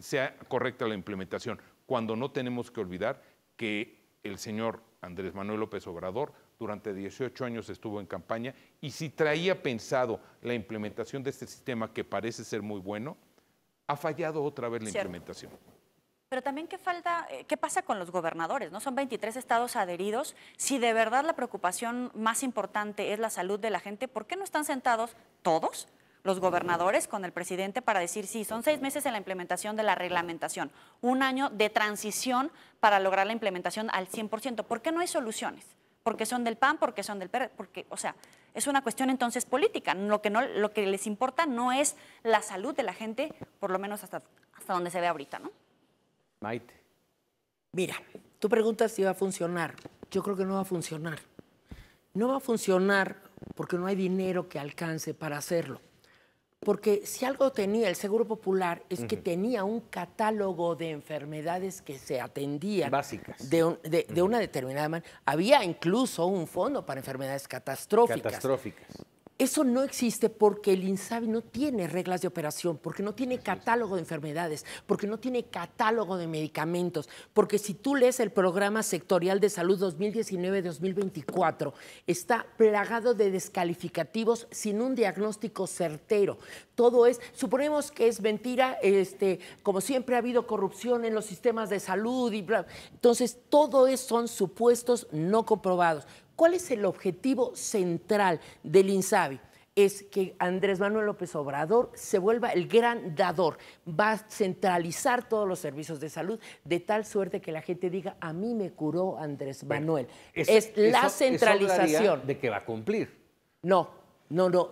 sea correcta la implementación, cuando no tenemos que olvidar que el señor Andrés Manuel López Obrador durante 18 años estuvo en campaña y si traía pensado la implementación de este sistema que parece ser muy bueno, ha fallado otra vez la implementación. Pero también ¿qué pasa con los gobernadores? ¿No? Son 23 estados adheridos. Si de verdad la preocupación más importante es la salud de la gente, ¿por qué no están sentados todos los gobernadores con el presidente para decir, sí, son 6 meses en la implementación de la reglamentación, 1 año de transición para lograr la implementación al 100%? ¿Por qué no hay soluciones? ¿Porque son del PAN? ¿Porque son del PRD? Porque, o sea, es una cuestión entonces política. Lo que les importa no es la salud de la gente, por lo menos hasta donde se ve ahorita, ¿no? Maite. Mira, tú preguntas si va a funcionar. Yo creo que no va a funcionar. No va a funcionar porque no hay dinero que alcance para hacerlo. Porque si algo tenía el Seguro Popular es que tenía un catálogo de enfermedades que se atendían. Básicas. De una determinada manera. Había incluso un fondo para enfermedades catastróficas. Catastróficas. Eso no existe porque el INSABI no tiene reglas de operación, porque no tiene catálogo de enfermedades, porque no tiene catálogo de medicamentos, porque si tú lees el Programa Sectorial de Salud 2019-2024, está plagado de descalificativos sin un diagnóstico certero. Todo es, suponemos que es mentira, como siempre ha habido corrupción en los sistemas de salud y bla. Entonces, todo eso son supuestos no comprobados. ¿Cuál es el objetivo central del INSABI? Es que Andrés Manuel López Obrador se vuelva el gran dador. Va a centralizar todos los servicios de salud de tal suerte que la gente diga, a mí me curó Andrés Manuel. Es la centralización. ¿De qué va a cumplir? No,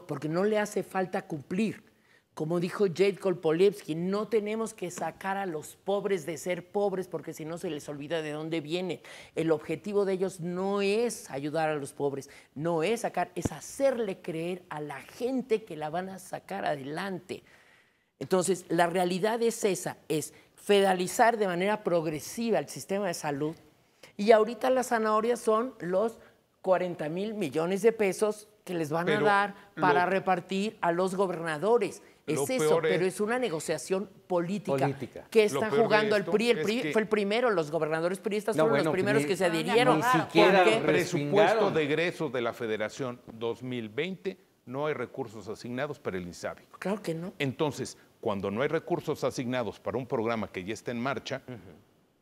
porque no le hace falta cumplir. Como dijo Jade Kolpolevsky, no tenemos que sacar a los pobres de ser pobres porque si no se les olvida de dónde vienen. El objetivo de ellos no es ayudar a los pobres, no es sacar, es hacerle creer a la gente que la van a sacar adelante. Entonces, la realidad es esa, es federalizar de manera progresiva el sistema de salud y ahorita las zanahorias son los 40,000 millones de pesos que les van a dar para repartir a los gobernadores. Es eso, pero es una negociación política. ¿Qué está jugando el PRI? El PRI fue el primero, los gobernadores priistas fueron los primeros que se adhirieron. Ni siquiera el presupuesto de egresos de la Federación 2020 no hay recursos asignados para el INSABI. Claro que no. Entonces, cuando no hay recursos asignados para un programa que ya está en marcha,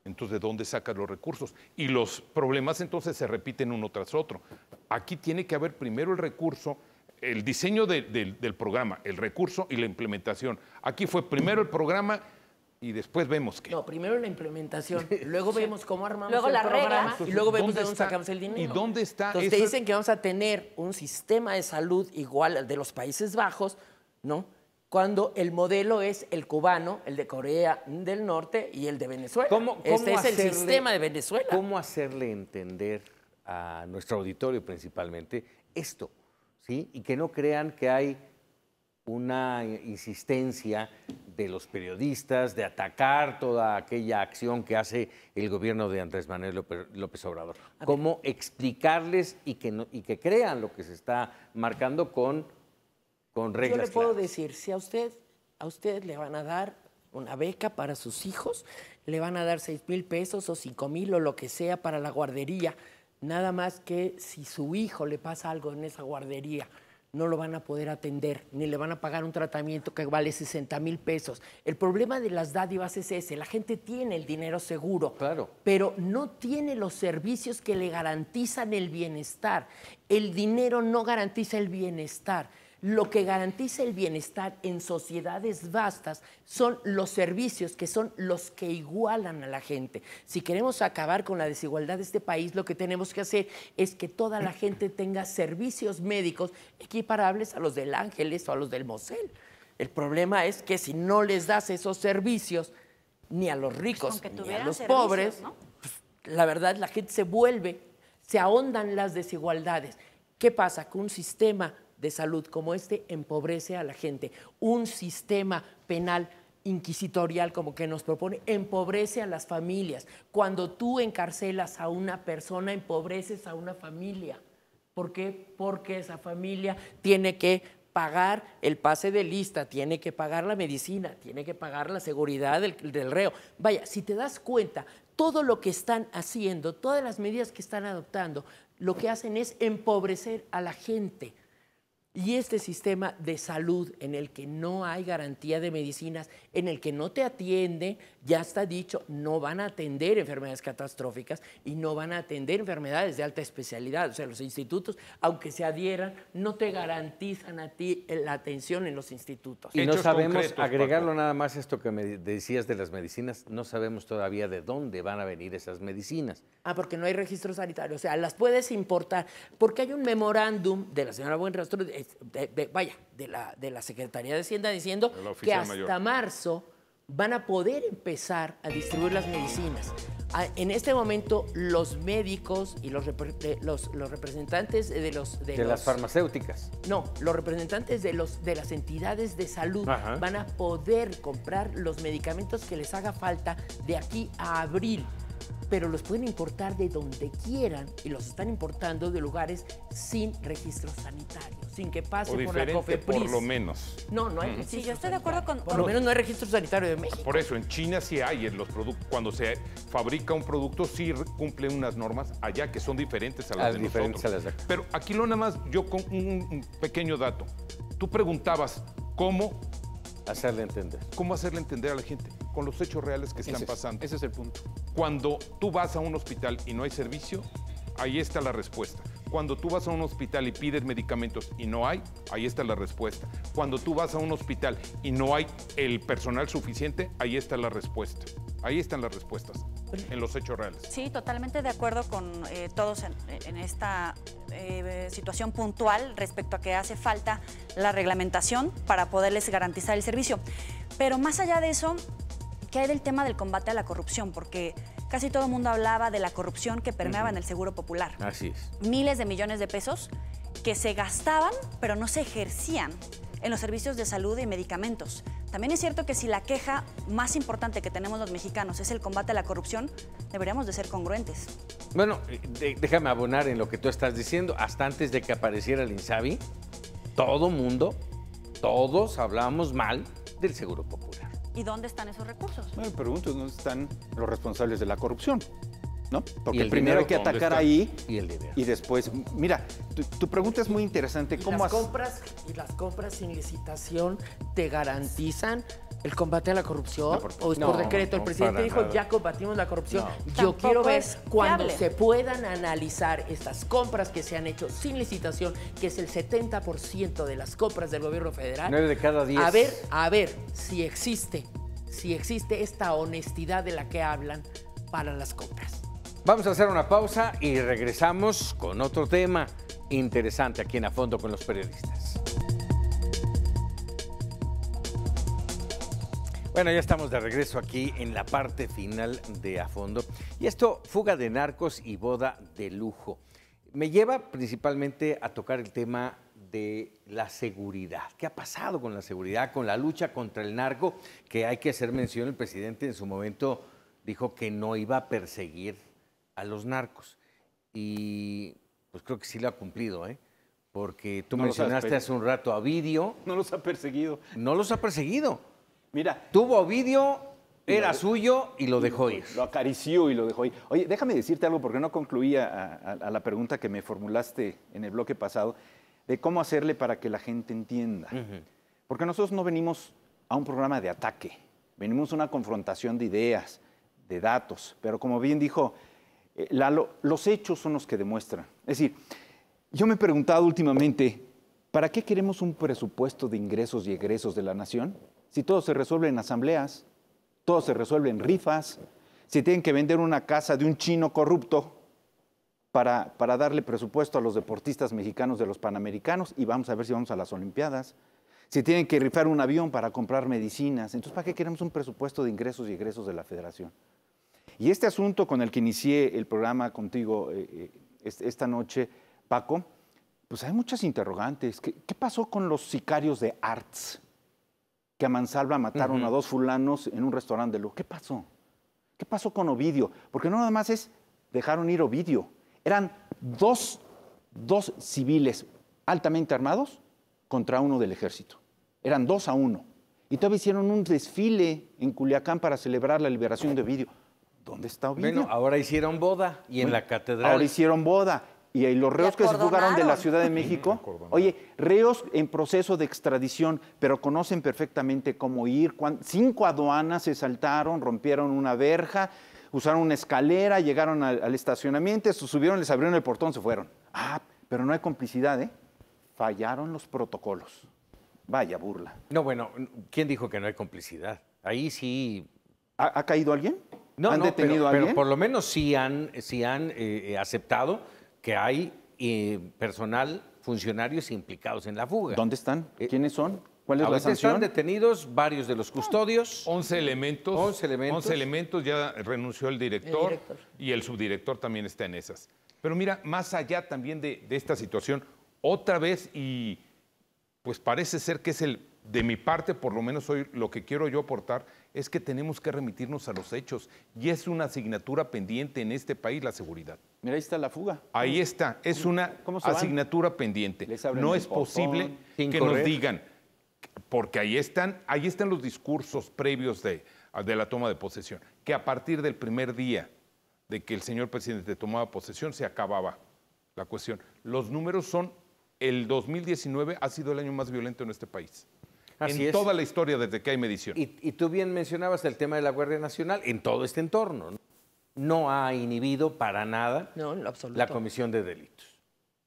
entonces, ¿de dónde sacas los recursos? Y los problemas entonces se repiten uno tras otro. Aquí tiene que haber primero el recurso, el diseño del programa, el recurso y la implementación. Aquí fue primero el programa y después vemos qué. No, primero la implementación, luego vemos cómo armamos luego el programa y luego vemos de dónde sacamos el dinero. ¿Y dónde está? Entonces te dicen que vamos a tener un sistema de salud igual al de los Países Bajos, ¿no? Cuando el modelo es el cubano, el de Corea del Norte y el de Venezuela. Este es el sistema de Venezuela. ¿Cómo hacerle entender a nuestro auditorio principalmente esto? ¿Sí? Y que no crean que hay una insistencia de los periodistas de atacar toda aquella acción que hace el gobierno de Andrés Manuel López Obrador. ¿Cómo explicarles y que crean lo que se está marcando con reglas Yo le puedo claras? decir, si a usted le van a dar una beca para sus hijos, le van a dar 6,000 pesos o 5,000 o lo que sea para la guardería. Nada más que si su hijo le pasa algo en esa guardería, no lo van a poder atender, ni le van a pagar un tratamiento que vale 60,000 pesos. El problema de las dádivas es ese, la gente tiene el dinero seguro, claro, pero no tiene los servicios que le garantizan el bienestar. El dinero no garantiza el bienestar. Lo que garantiza el bienestar en sociedades vastas son los servicios, que son los que igualan a la gente. Si queremos acabar con la desigualdad de este país, lo que tenemos que hacer es que toda la gente tenga servicios médicos equiparables a los del Ángeles o a los del Mosel. El problema es que si no les das esos servicios, ni a los ricos ni a los pobres, ¿no? Pues, la verdad, la gente se ahondan las desigualdades. ¿Qué pasa? Que un sistema de salud como este empobrece a la gente. Un sistema penal inquisitorial como que nos propone empobrece a las familias. Cuando tú encarcelas a una persona, empobreces a una familia. ¿Por qué? Porque esa familia tiene que pagar el pase de lista, tiene que pagar la medicina, tiene que pagar la seguridad del reo. Vaya, si te das cuenta, todo lo que están haciendo, todas las medidas que están adoptando, lo que hacen es empobrecer a la gente. Y este sistema de salud en el que no hay garantía de medicinas, en el que no te atiende, ya está dicho, no van a atender enfermedades catastróficas y no van a atender enfermedades de alta especialidad. O sea, los institutos, aunque se adhieran, no te garantizan a ti la atención en los institutos. Y no sabemos, agregarlo nada más esto que me decías de las medicinas, no sabemos todavía de dónde van a venir esas medicinas. Porque no hay registro sanitario, o sea, las puedes importar, porque hay un memorándum de la señora Buenrostro, de la Secretaría de Hacienda diciendo que hasta marzo van a poder empezar a distribuir las medicinas. En este momento, los médicos y los representantes de las farmacéuticas. No, los representantes de las entidades de salud van a poder comprar los medicamentos que les haga falta de aquí a abril. Pero los pueden importar de donde quieran y los están importando de lugares sin registro sanitario, sin que pase por la COFEPRIS. Por lo menos. No hay registro. Sí, yo estoy de acuerdo con... Por lo menos no hay registro sanitario de México. Por eso, en China sí hay en los productos. Cuando se fabrica un producto, sí cumple unas normas allá que son diferentes a las de nosotros. Pero aquí nada más, yo con un pequeño dato. Tú preguntabas cómo hacerle entender. ¿Cómo hacerle entender a la gente? Con los hechos reales que están pasando. Ese es el punto. Cuando tú vas a un hospital y no hay servicio, ahí está la respuesta. Cuando tú vas a un hospital y pides medicamentos y no hay, ahí está la respuesta. Cuando tú vas a un hospital y no hay el personal suficiente, ahí está la respuesta. Ahí están las respuestas, en los hechos reales. Sí, totalmente de acuerdo con todos en esta situación puntual respecto a que hace falta la reglamentación para poderles garantizar el servicio. Pero más allá de eso, ¿qué hay del tema del combate a la corrupción? Porque casi todo el mundo hablaba de la corrupción que permeaba en el Seguro Popular. Así es. Miles de millones de pesos que se gastaban, pero no se ejercían en los servicios de salud y medicamentos. También es cierto que si la queja más importante que tenemos los mexicanos es el combate a la corrupción, deberíamos de ser congruentes. Bueno, déjame abonar en lo que tú estás diciendo. Hasta antes de que apareciera el INSABI, todos hablábamos mal del Seguro Popular. ¿Y dónde están esos recursos? Bueno, pregunto, ¿dónde están los responsables de la corrupción? ¿No? Porque primero hay que atacar ahí y después... Mira, tu pregunta es muy interesante. Las compras sin licitación te garantizan el combate a la corrupción? ¿O es por decreto? El presidente dijo, ya combatimos la corrupción. Yo quiero ver cuando se puedan analizar estas compras que se han hecho sin licitación, que es el 70% de las compras del gobierno federal. 9 de cada 10. A ver si existe esta honestidad de la que hablan para las compras. Vamos a hacer una pausa y regresamos con otro tema interesante aquí en A Fondo con los periodistas. Bueno, ya estamos de regreso aquí en la parte final de A Fondo. Y esto, fuga de narcos y boda de lujo. Me lleva principalmente a tocar el tema de la seguridad. ¿Qué ha pasado con la seguridad, con la lucha contra el narco? Que hay que hacer mención, el presidente en su momento dijo que no iba a perseguir a los narcos. Y pues creo que sí lo ha cumplido, porque tú mencionaste hace un rato a Ovidio. No los ha perseguido. No los ha perseguido. Mira. Tuvo a Ovidio, era suyo y lo dejó ir. Lo acarició y lo dejó ir. Oye, déjame decirte algo porque no concluía a la pregunta que me formulaste en el bloque pasado. de cómo hacerle para que la gente entienda. Porque nosotros no venimos a un programa de ataque, venimos a una confrontación de ideas, de datos, pero como bien dijo Lalo, los hechos son los que demuestran. Es decir, yo me he preguntado últimamente, ¿para qué queremos un presupuesto de ingresos y egresos de la nación? Si todo se resuelve en asambleas, todo se resuelve en rifas, si tienen que vender una casa de un chino corrupto para darle presupuesto a los deportistas mexicanos de los Panamericanos y vamos a ver si vamos a las Olimpiadas, si tienen que rifar un avión para comprar medicinas, entonces ¿para qué queremos un presupuesto de ingresos y egresos de la Federación? Y este asunto con el que inicié el programa contigo esta noche, Paco, pues hay muchas interrogantes. ¿Qué pasó con los sicarios de Arts? Que a mansalva mataron a 2 fulanos en un restaurante de lujo. ¿Qué pasó? ¿Qué pasó con Ovidio? Porque no nada más dejaron ir Ovidio. Eran dos civiles altamente armados contra uno del ejército. Eran 2-1. Y todavía hicieron un desfile en Culiacán para celebrar la liberación de Ovidio. ¿Dónde está Ovidio? Bueno, ahora hicieron boda y en la catedral. Ahora hicieron boda. Y los reos que se fugaron de la Ciudad de México, oye, reos en proceso de extradición, pero conocen perfectamente cómo ir. 5 aduanas se saltaron, rompieron una verja, usaron una escalera, llegaron al estacionamiento, subieron, les abrieron el portón, se fueron. Ah, pero no hay complicidad, ¿eh? Fallaron los protocolos. Vaya burla. No, bueno, ¿quién dijo que no hay complicidad? Ahí sí... ¿Ha caído alguien? No, ¿Han detenido a alguien? Pero por lo menos sí han aceptado que hay personal, funcionarios implicados en la fuga. ¿Dónde están? ¿Quiénes son? ¿Cuál es la sanción? Están detenidos varios de los custodios. 11 elementos. 11 elementos, ya renunció el director y el subdirector también está en esas. Pero mira, más allá también de esta situación, otra vez, y pues parece ser que es de mi parte, por lo menos hoy lo que quiero yo aportar, es que tenemos que remitirnos a los hechos. Y es una asignatura pendiente en este país, la seguridad. Mira, ahí está la fuga. Ahí está, es una asignatura pendiente. No es posible que nos digan, porque ahí están los discursos previos de la toma de posesión, que a partir del primer día de que el señor presidente tomaba posesión se acababa la cuestión. Los números son, el 2019 ha sido el año más violento en este país. En toda la historia desde que hay medición. Y tú bien mencionabas el tema de la Guardia Nacional en todo este entorno, ¿no? No ha inhibido para nada la comisión de delitos.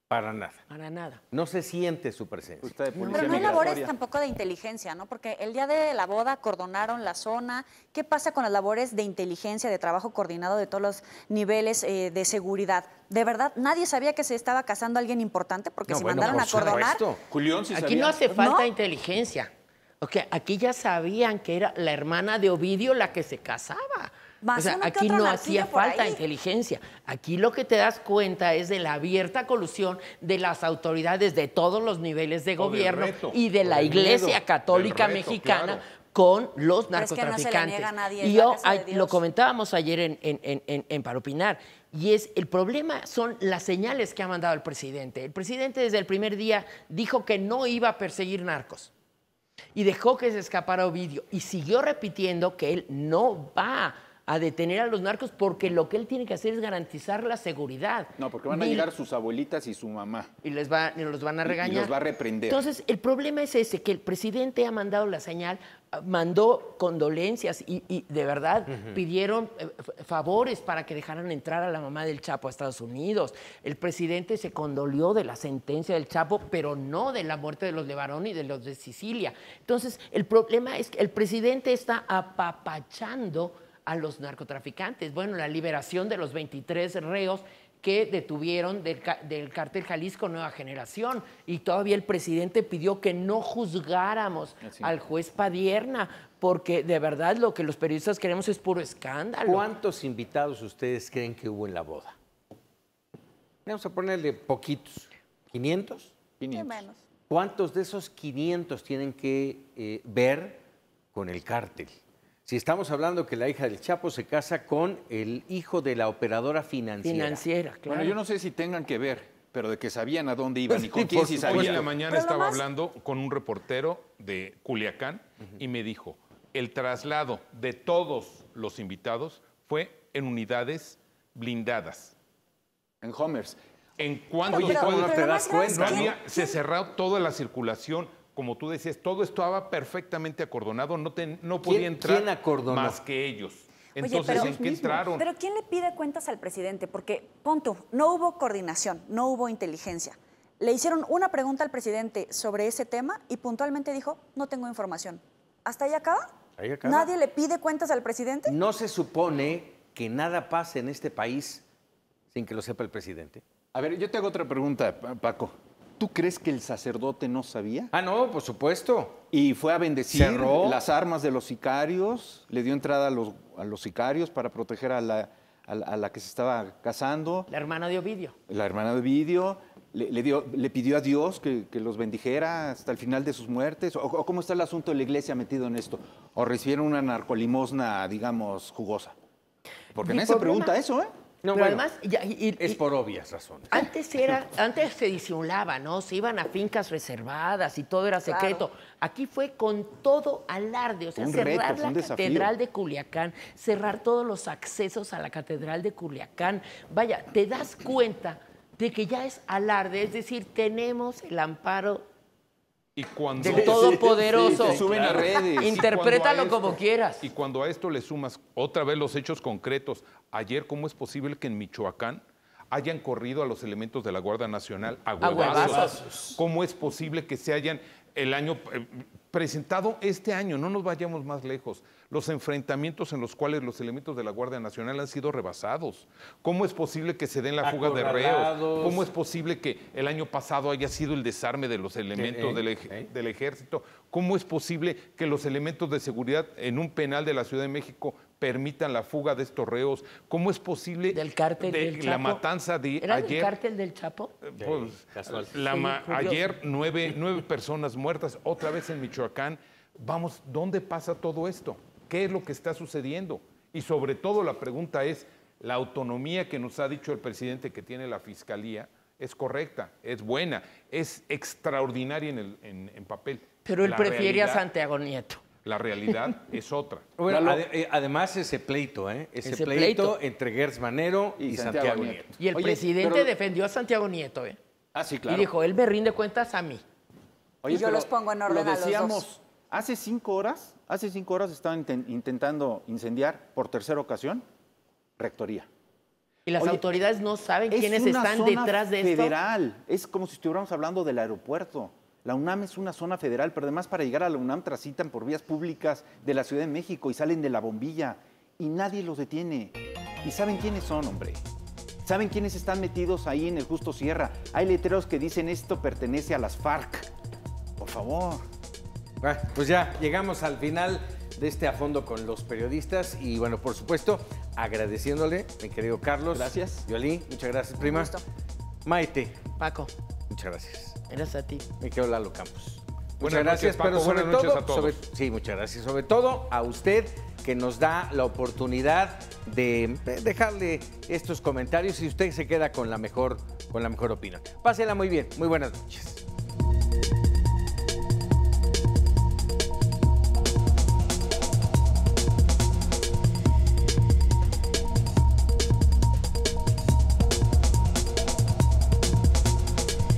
Para nada. Para nada. No se siente su presencia. Pero no hay labores tampoco de inteligencia, ¿no? Porque el día de la boda acordonaron la zona. ¿Qué pasa con las labores de inteligencia, de trabajo coordinado de todos los niveles de seguridad? ¿De verdad nadie sabía que se estaba casando alguien importante porque se mandaron a acordonar? Julián, sí aquí no hace falta inteligencia. Okay, aquí ya sabían que era la hermana de Ovidio la que se casaba. O sea, aquí no hacía falta inteligencia. Aquí lo que te das cuenta es de la abierta colusión de las autoridades de todos los niveles de gobierno y de la Iglesia Católica Mexicana con los narcotraficantes. Es que no se le niega a nadie, y yo lo comentábamos ayer en Para Opinar. Y el problema son las señales que ha mandado el presidente. El presidente desde el primer día dijo que no iba a perseguir narcos. Y dejó que se escapara Ovidio. Y siguió repitiendo que él no va a detener a los narcos porque lo que él tiene que hacer es garantizar la seguridad. No, porque van a llegar sus abuelitas y su mamá. Y los van a regañar. Y los va a reprender. Entonces, el problema es ese, que el presidente ha mandado la señal, mandó condolencias y de verdad pidieron favores para que dejaran entrar a la mamá del Chapo a Estados Unidos. El presidente se condolió de la sentencia del Chapo, pero no de la muerte de los Levarón y de los de Sicilia. Entonces, el problema es que el presidente está apapachando a los narcotraficantes. Bueno, la liberación de los 23 reos que detuvieron del cártel Jalisco Nueva Generación, y todavía el presidente pidió que no juzgáramos al juez Padierna, porque de verdad lo que los periodistas queremos es puro escándalo. ¿Cuántos invitados ustedes creen que hubo en la boda? Vamos a ponerle poquitos. ¿500? 500. Menos. ¿Cuántos de esos 500 tienen que ver con el cártel? Si estamos hablando que la hija del Chapo se casa con el hijo de la operadora financiera. Claro. Bueno, yo no sé si tengan que ver, pero de que sabían a dónde iban y con quién sí sabían. Hoy en la mañana estaba hablando con un reportero de Culiacán y me dijo, el traslado de todos los invitados fue en unidades blindadas. En Homers. ¿En cuánto Oye, ¿cómo no te das cuenta? Se cerró toda la circulación. Como tú decías, todo estaba perfectamente acordonado. No podía entrar ¿Quién acordonó? más que ellos. Oye, Entonces, ¿en qué entraron? Pero ¿quién le pide cuentas al presidente? Porque, punto, no hubo coordinación, no hubo inteligencia. Le hicieron una pregunta al presidente sobre ese tema y puntualmente dijo, no tengo información. ¿Hasta ahí acaba? Ahí acaba. ¿Nadie le pide cuentas al presidente? ¿No se supone que nada pase en este país sin que lo sepa el presidente? A ver, yo te hago otra pregunta, Paco. ¿Tú crees que el sacerdote no sabía? Ah, no, por supuesto. Y fue a bendecir Cerró. las armas de los sicarios, le dio entrada a los sicarios para proteger a la que se estaba casando. La hermana de Ovidio. La hermana de Ovidio le pidió a Dios que los bendijera hasta el final de sus muertes. ¿O cómo está el asunto de la iglesia metido en esto? ¿O recibieron una narcolimosna, digamos, jugosa? Porque nadie se pregunta eso, ¿eh? No, Pero bueno, además, es por obvias razones. antes se disimulaba, ¿no? Se iban a fincas reservadas y todo era secreto. Claro. Aquí fue con todo alarde, o sea, Un cerrar reto, fue la un desafío. Catedral de Culiacán, cerrar todos los accesos a la Catedral de Culiacán. Vaya, te das cuenta de que ya es alarde, es decir, tenemos el amparo Y cuando, del Todopoderoso. te suben a redes. Interprétalo Y cuando a como quieras. Y cuando a esto le sumas otra vez los hechos concretos, ayer, ¿cómo es posible que en Michoacán hayan corrido a los elementos de la Guardia Nacional a huevazos? huevazos. ¿Cómo es posible que se hayan el año presentado este año? No nos vayamos más lejos. Los enfrentamientos en los cuales los elementos de la Guardia Nacional han sido rebasados. ¿Cómo es posible que se den la fuga de reos? Acorralados. ¿Cómo es posible que el año pasado haya sido el desarme de los elementos del ejército? ¿Cómo es posible que los elementos de seguridad en un penal de la Ciudad de México permitan la fuga de estos reos? ¿Cómo es posible Del cártel del Chapo. la matanza de ¿Era ayer? del cártel del Chapo? Pues, casual. curioso. ayer 9 personas muertas, otra vez en Michoacán. Vamos, ¿dónde pasa todo esto? ¿Qué es lo que está sucediendo? Y sobre todo la pregunta es, ¿la autonomía que nos ha dicho el presidente que tiene la Fiscalía es correcta, es buena, es extraordinaria en papel? Pero él La prefiere a realidad- Santiago Nieto. La realidad es otra. Bueno, además ese pleito, Ese Ese pleito pleito. entre Gertz Manero y Santiago Nieto. Y el Oye, presidente pero- defendió a Santiago Nieto, ¿eh? Ah, sí, claro. Y dijo, él me rinde cuentas a mí. Oye, Y yo pero los pongo en orden a lo los dos. decíamos, hace 5 horas estaban intentando incendiar por tercera ocasión Rectoría. Y las Oye, autoridades no saben Es quiénes una están zona detrás de esto. federal. Es como si estuviéramos hablando del aeropuerto. La UNAM es una zona federal, pero además para llegar a la UNAM transitan por vías públicas de la Ciudad de México y salen de la bombilla y nadie los detiene. ¿Y saben quiénes son, hombre? ¿Saben quiénes están metidos ahí en el Justo Sierra? Hay letreros que dicen esto pertenece a las FARC. Por favor. Bueno, pues ya llegamos al final de este A Fondo con los periodistas y bueno, por supuesto, agradeciéndole, mi querido Carlos. Gracias. Yoli, muchas gracias, prima. gusto. Maite, Paco, muchas gracias. eres a ti. Me quedo Lalo Campos. Buenas Muchas gracias, noches, Paco. pero sobre Buenas noches todo, a todos. sí, muchas gracias. Sobre todo a usted que nos da la oportunidad de dejarle estos comentarios y usted se queda con la mejor opinión. Pásela muy bien. Muy buenas noches.